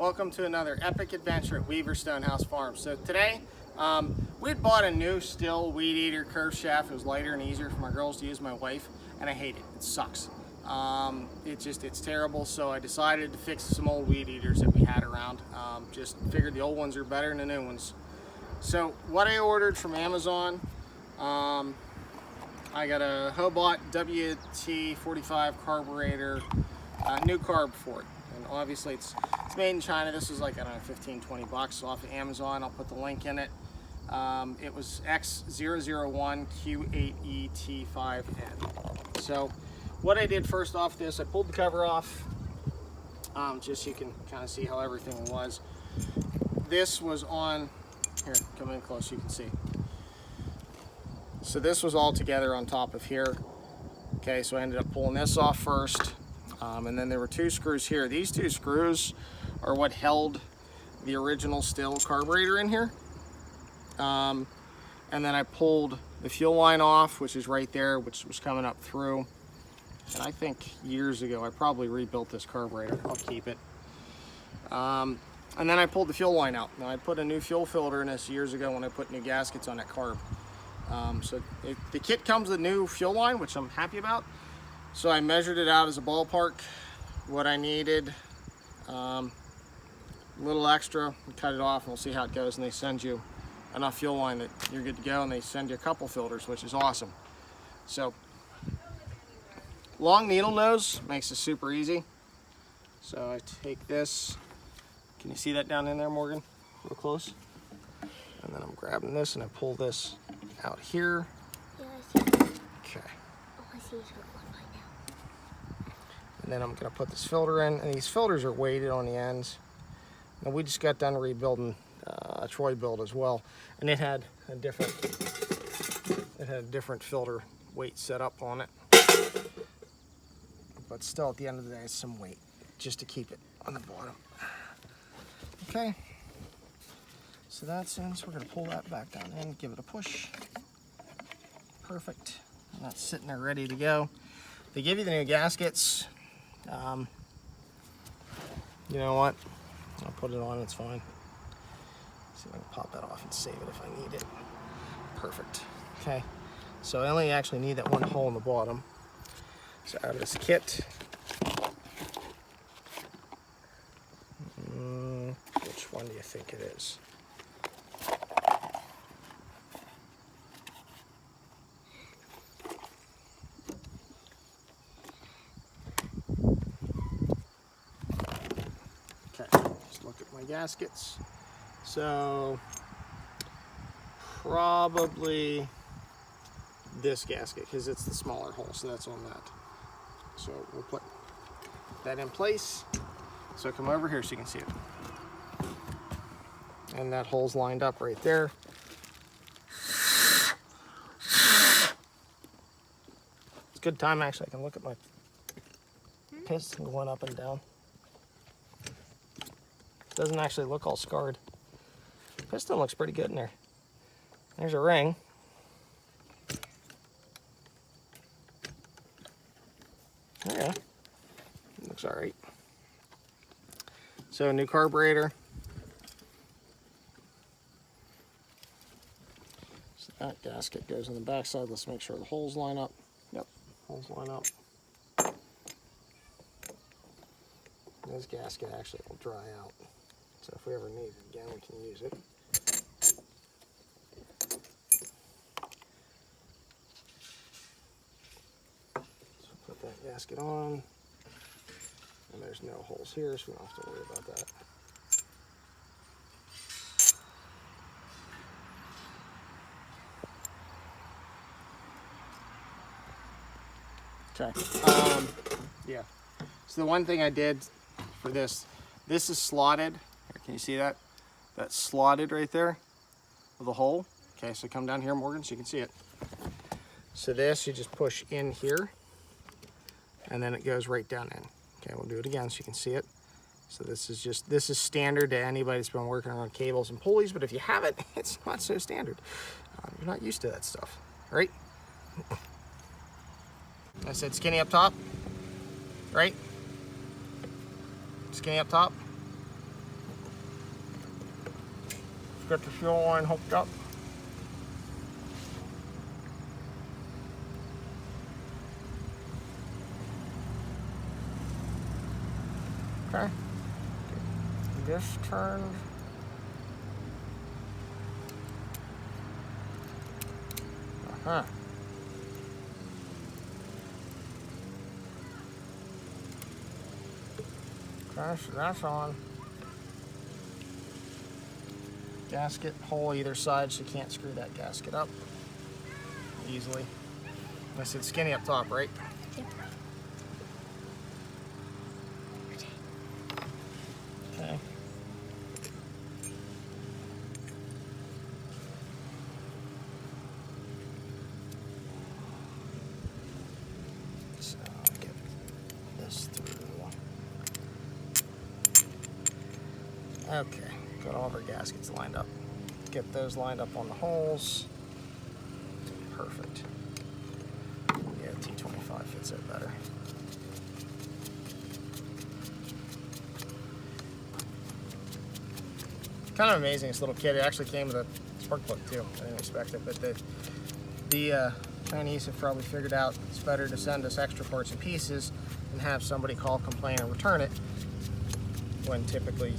Welcome to another epic adventure at Weaver Stonehouse Farm. So today, we had bought a new Stihl weed eater curve shaft. It was lighter and easier for my girls to use, my wife, and I hate it. It sucks. It's terrible, so I decided to fix some old weed eaters that we had around. Just figured the old ones are better than the new ones. So what I ordered from Amazon, I got a Harbot WT-45 carburetor, new carb for it. And obviously it's made in China. This was like, I don't know, 15, 20 bucks off of Amazon. I'll put the link in it. It was X001Q8ET5N. So what I did first off this, I pulled the cover off, just so you can kind of see how everything was. This was on, here, come in close so you can see. So this was all together on top of here. Okay, so I ended up pulling this off first. And then there were two screws here. These two screws are what held the original Stihl carburetor in here. And then I pulled the fuel line off, which is right there, which was coming up through. And I think years ago, I probably rebuilt this carburetor. I'll keep it. And then I pulled the fuel line out. Now I put a new fuel filter in this years ago when I put new gaskets on that carb. The kit comes with a new fuel line, which I'm happy about. So I measured it out as a ballpark, what I needed, a little extra, cut it off and we'll see how it goes. And they send you enough fuel line that you're good to go, and they send you a couple filters, which is awesome. So long needle nose makes it super easy. So I take this, can you see that down in there, Morgan? Real close. And then I'm grabbing this and I pull this out here. Yeah, I see. Okay. Oh, I see. And then I'm going to put this filter in, and these filters are weighted on the ends. And we just got done rebuilding a Troy build as well, and it had a different filter weight set up on it. But still, at the end of the day, it's some weight just to keep it on the bottom. Okay, so that's in. So we're going to pull that back down in, give it a push. Perfect. And that's sitting there ready to go. They give you the new gaskets. You know what? I'll put it on, it's fine. See if I can pop that off and save it if I need it. Perfect. Okay, so I only actually need that one hole in the bottom. So out of this kit, which one do you think it is? Look at my gaskets. So probably this gasket, because it's the smaller hole, so that's on that. So we'll put that in place. So come over here so you can see it. And that hole's lined up right there. It's a good time actually. I can look at my piston going up and down. Doesn't actually look all scarred. Piston looks pretty good in there. There's a ring. Yeah, looks all right. So new carburetor. So that gasket goes on the back side. Let's make sure the holes line up. Yep, holes line up. This gasket actually will dry out. So if we ever need it again, we can use it. So put that gasket on. And there's no holes here, so we don't have to worry about that. Okay. Yeah. So the one thing I did for this is slotted. Can you see that? That's slotted right there with a hole. Okay, so come down here, Morgan, so you can see it. So this, you just push in here, and then it goes right down in. Okay, we'll do it again so you can see it. So this is standard to anybody that's been working on cables and pulleys, but if you haven't, it's not so standard. You're not used to that stuff, right? I said skinny up top, right? Skinny up top. get the fuel line hooked up. Okay. This turned. Uh-huh. Okay, so that's on. Gasket hole either side, so you can't screw that gasket up easily. I said skinny up top, right? Yep. Okay. So I'll get this through. Okay, got all of our gaskets lined up. Get those lined up on the holes. Perfect. Yeah, T-25 fits it better. Kind of amazing, this little kit. It actually came with a spark plug too. I didn't expect it, but the Chinese have probably figured out it's better to send us extra parts and pieces and have somebody call, complain, and return it, when typically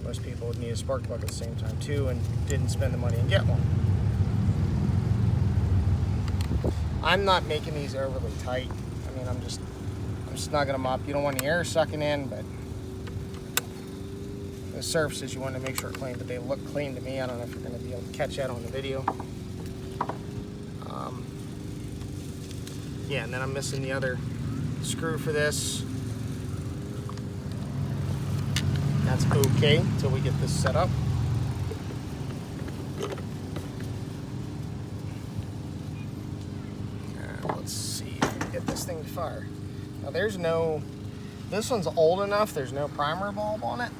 most people would need a spark plug at the same time too and didn't spend the money and get one. I'm not making these overly tight. I mean, I'm snugging them up. You don't want any air sucking in, but the surfaces you want to make sure are clean, but they look clean to me. I don't know if you're going to be able to catch that on the video. Yeah, and then I'm missing the other screw for this. That's okay until we get this set up. Let's see if we can get this thing to fire. Now there's no, this one's old enough, there's no primer bulb on it.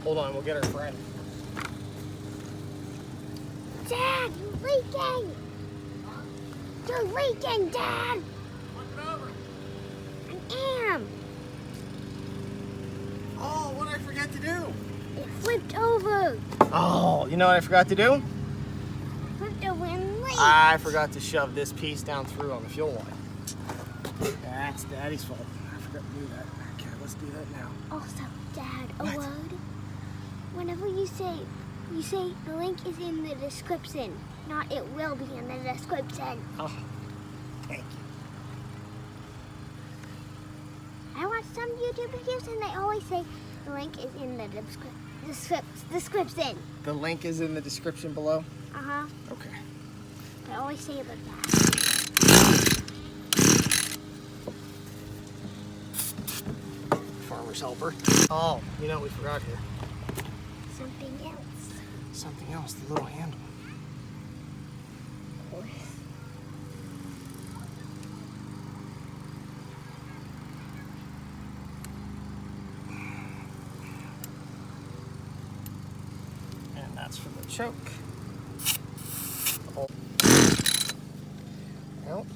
Hold on, we'll get our friend. Dad, you're leaking! You're leaking, Dad! Flip it over. I am! Oh, what did I forget to do? It flipped over! Oh, you know what I forgot to do? Flipped over and leaked! I forgot to shove this piece down through on the fuel line. That's Daddy's fault. I forgot to do that. Okay, let's do that now. Also, Dad, a What? word. Whenever you say the link is in the description, not it will be in the description. Oh, thank you. I watch some YouTube videos and they always say the link is in the description. The link is in the description below? Uh-huh. Okay. They always say it like that. Farmer's helper. Oh, you know what we forgot here? Something else. Something else, the little handle. Of course. And that's for the choke. Oh. Well,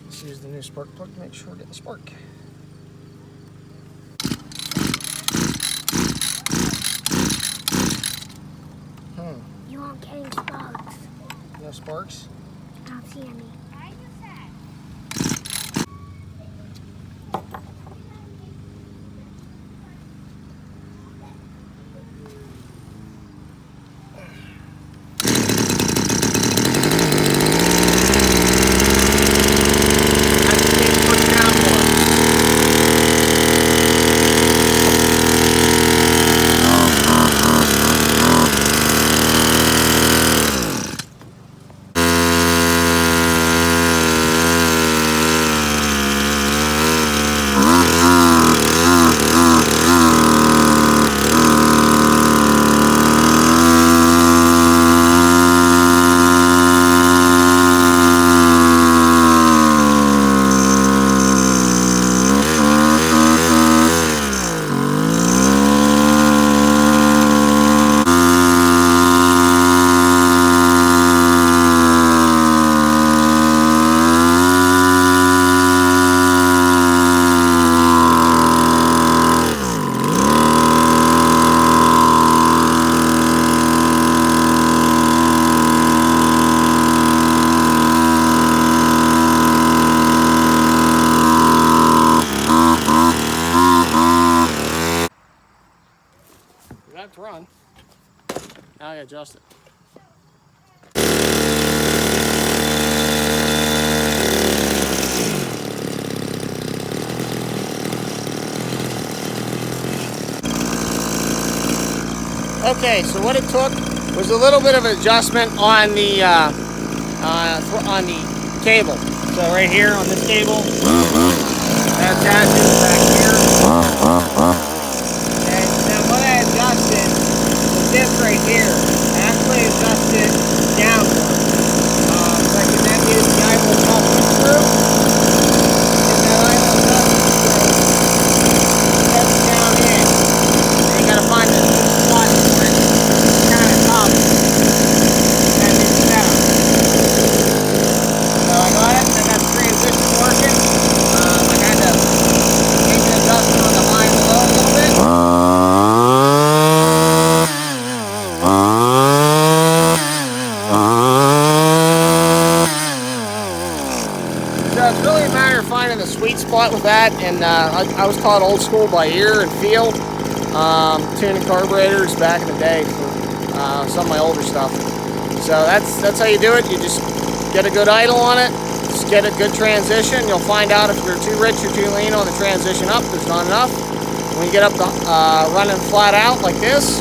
let's use the new spark plug to make sure we're getting spark. You aren't getting sparks. No sparks? I don't see any. I adjust it. Okay, so what it took was a little bit of adjustment on the cable. So right here on this cable, that gasket is back here. And then what I adjusted was this right here. I actually adjusted downward. So I can then use the idle adjustment screw. Get that idle adjustment screw, set it down in. And you gotta find the spot for it. It's kind of tough. That new setup. So I got it, and that's transition working. I had to make an adjustment on the high and low a little bit. So it's really a matter of finding the sweet spot with that, and I was taught old school by ear and feel, tuning carburetors back in the day for some of my older stuff. So that's how you do it. You just get a good idle on it, just get a good transition. You'll find out if you're too rich or too lean on the transition up, there's not enough. When you get up to running flat out like this,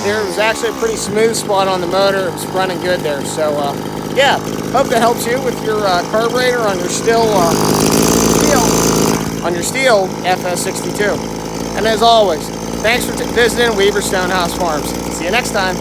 there was actually a pretty smooth spot on the motor. It was running good there. So yeah, hope that helps you with your carburetor on your Stihl FS62. And as always, thanks for visiting Weaver Stonehouse Farms. See you next time.